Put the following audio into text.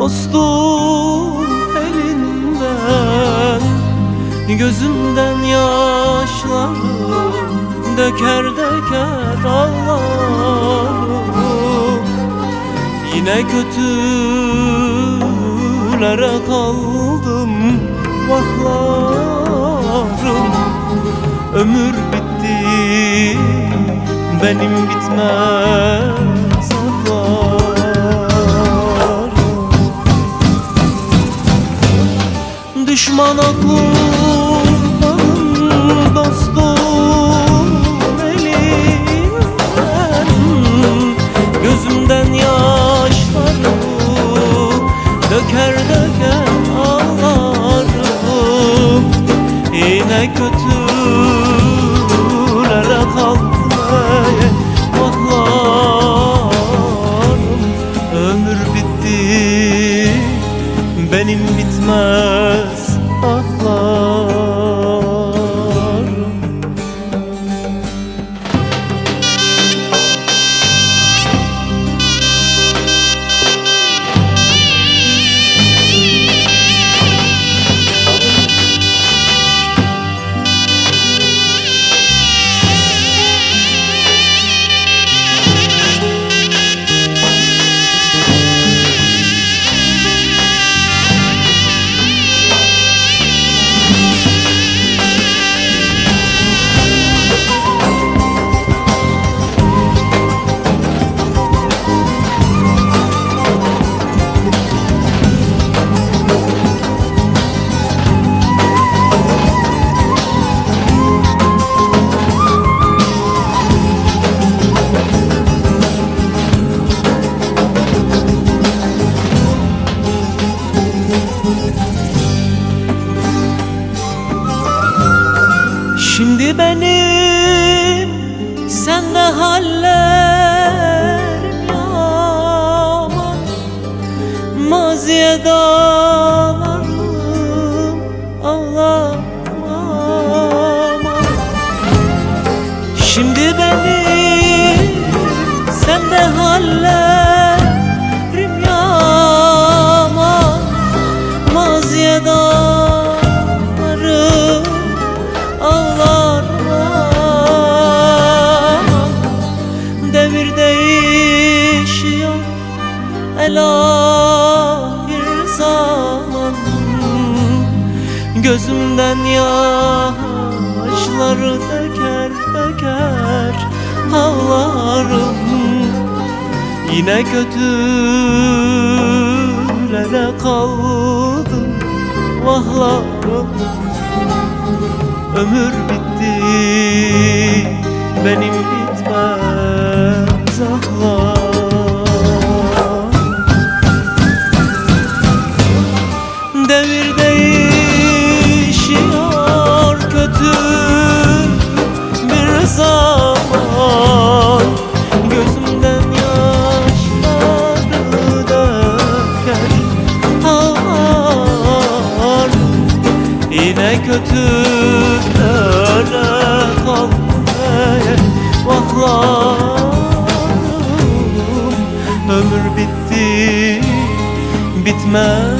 dostum elinden, gözümden yaşları döker döker ağlarım. Yine kötülere kaldım vahlarım. Ömür bitti, benim bitmez ağlarım. Düşmana kurbanım dostum elinden, gözümden yaşları döker döker ağlarım. Yine kötülere kaldım vahlarım. Ömür bitti, benim bitmez ahlarım. Şimdi benim sende hallerim yaman, maziye dağlarım ağlamam. Şimdi benim sende hallerim yaman, maziye dağlarım ağlarım. Devir değişiyor, elahir zaman, gözümden yaşları döker döker ağlarım. Yine kötülere kaldım vahlarım. Ömür bitti, benim bitmez ahlarım. Devir değişiyor, kötü bir zaman, gözümden yaşları döker ağlar. Yine kötülere kalmaya vahlarım. Ömür bitti, bitmez